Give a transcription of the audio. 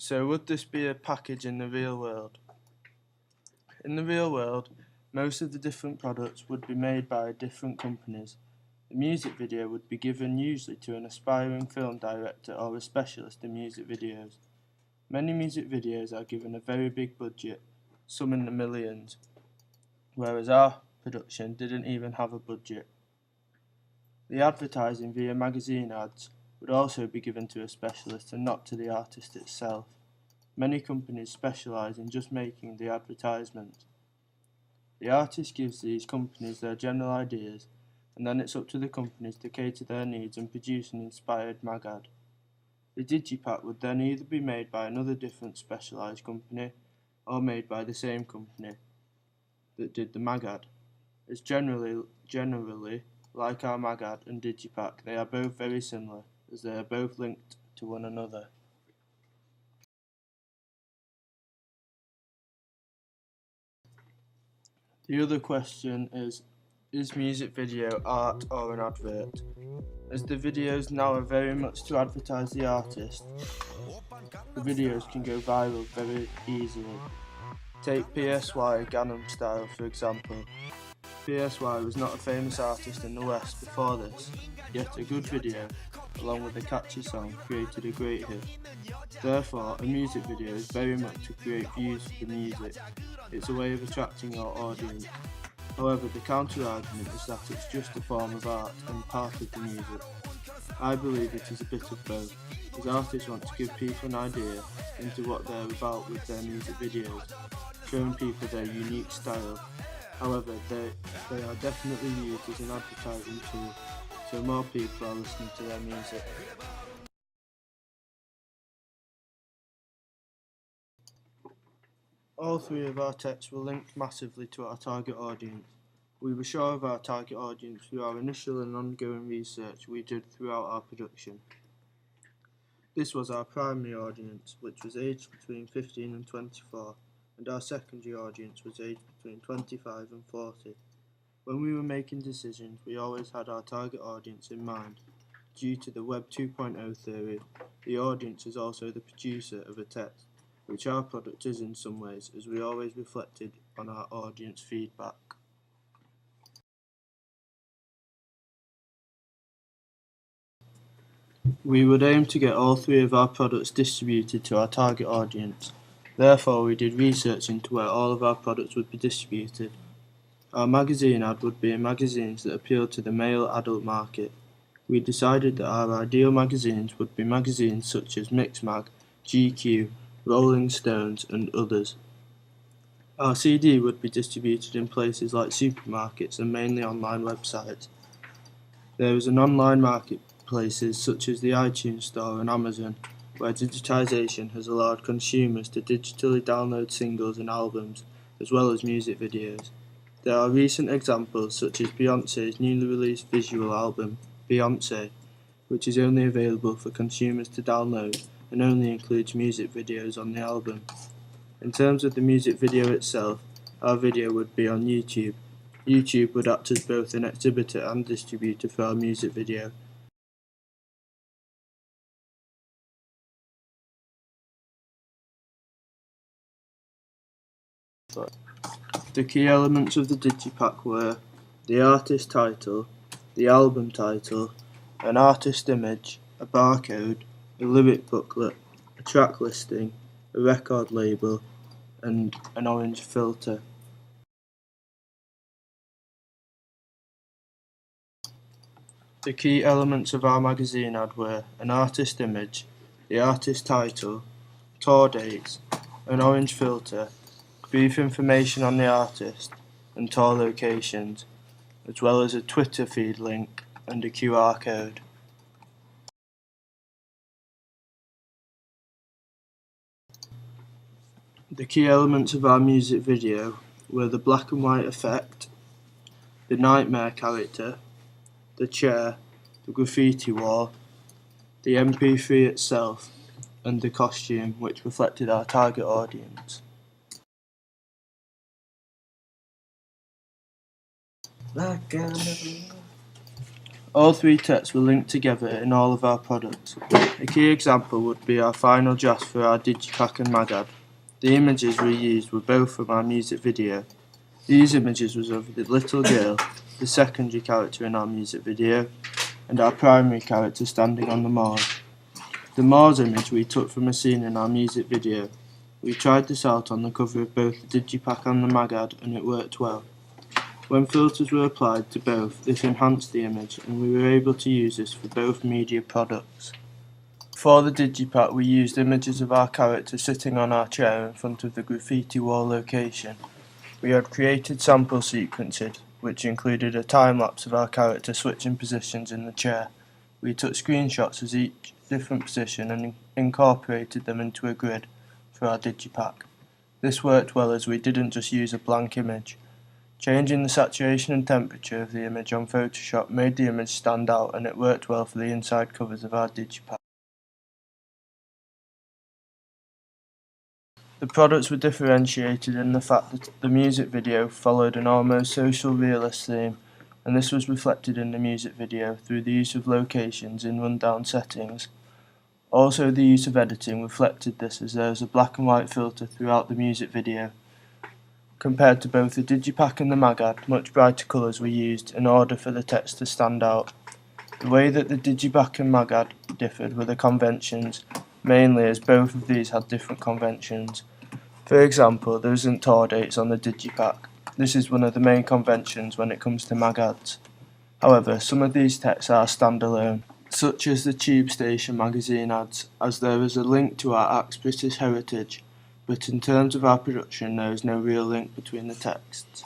So would this be a package in the real world? In the real world, most of the different products would be made by different companies. The music video would be given usually to an aspiring film director or a specialist in music videos. Many music videos are given a very big budget, some in the millions, whereas our production didn't even have a budget. The advertising via magazine ads would also be given to a specialist and not to the artist itself. Many companies specialise in just making the advertisement. The artist gives these companies their general ideas, and then it's up to the companies to cater their needs and produce an inspired mag ad. The digipack would then either be made by another different specialised company or made by the same company that did the mag ad. It's generally like our mag ad and digipack, they are both very similar as they are both linked to one another. The other question is music video art or an advert? As the videos now are very much to advertise the artist, the videos can go viral very easily. Take PSY Gangnam Style for example. PSY was not a famous artist in the West before this, yet a good video, along with a catchy song, created a great hit. Therefore, a music video is very much to create views for the music. It's a way of attracting our audience. However, the counter-argument is that it's just a form of art and part of the music. I believe it is a bit of both, as artists want to give people an idea into what they're about with their music videos, showing people their unique style. However, they are definitely used as an advertising tool, so more people are listening to their music. All three of our texts were linked massively to our target audience. We were sure of our target audience through our initial and ongoing research we did throughout our production. This was our primary audience, which was aged between 15 and 24, and our secondary audience was aged between 25 and 40. When we were making decisions, we always had our target audience in mind. Due to the Web 2.0 theory, the audience is also the producer of a text, which our product is in some ways, as we always reflected on our audience feedback. We would aim to get all three of our products distributed to our target audience. Therefore, we did research into where all of our products would be distributed. Our magazine ad would be in magazines that appeal to the male adult market. We decided that our ideal magazines would be magazines such as Mixmag, GQ, Rolling Stones, and others. Our CD would be distributed in places like supermarkets and mainly online websites. There is an online marketplaces such as the iTunes Store and Amazon, where digitization has allowed consumers to digitally download singles and albums, as well as music videos. There are recent examples such as Beyoncé's newly released visual album, Beyoncé, which is only available for consumers to download and only includes music videos on the album. In terms of the music video itself, our video would be on YouTube. YouTube would act as both an exhibitor and distributor for our music video. The key elements of the digipack were the artist title, the album title, an artist image, a barcode, a lyric booklet, a track listing, a record label, and an orange filter. The key elements of our magazine ad were an artist image, the artist title, tour dates, an orange filter, brief information on the artist, and tour locations, as well as a Twitter feed link and a QR code. The key elements of our music video were the black and white effect, the nightmare character, the chair, the graffiti wall, the MP3 itself, and the costume, which reflected our target audience. All three texts were linked together in all of our products. A key example would be our final draft for our Digipack and Magad. The images we used were both from our music video. These images was of the little girl, the secondary character in our music video, and our primary character standing on the moors. The moors image we took from a scene in our music video. We tried this out on the cover of both the Digipack and the Magad, and it worked well. When filters were applied to both, this enhanced the image, and we were able to use this for both media products. For the Digipack, we used images of our character sitting on our chair in front of the graffiti wall location. We had created sample sequences, which included a time-lapse of our character switching positions in the chair. We took screenshots of each different position and incorporated them into a grid for our Digipack. This worked well as we didn't just use a blank image. Changing the saturation and temperature of the image on Photoshop made the image stand out, and it worked well for the inside covers of our Digipack. The products were differentiated in the fact that the music video followed an almost social realist theme, and this was reflected in the music video through the use of locations in rundown settings. Also, the use of editing reflected this, as there was a black and white filter throughout the music video. Compared to both the Digipack and the Magad, much brighter colours were used in order for the text to stand out. The way that the Digipack and Magad differed were the conventions, mainly as both of these had different conventions. For example, there isn't tour dates on the Digipack. This is one of the main conventions when it comes to Magads. However, some of these texts are standalone, such as the Tube Station magazine ads, as there is a link to our Axe British heritage, but in terms of our production there is no real link between the texts.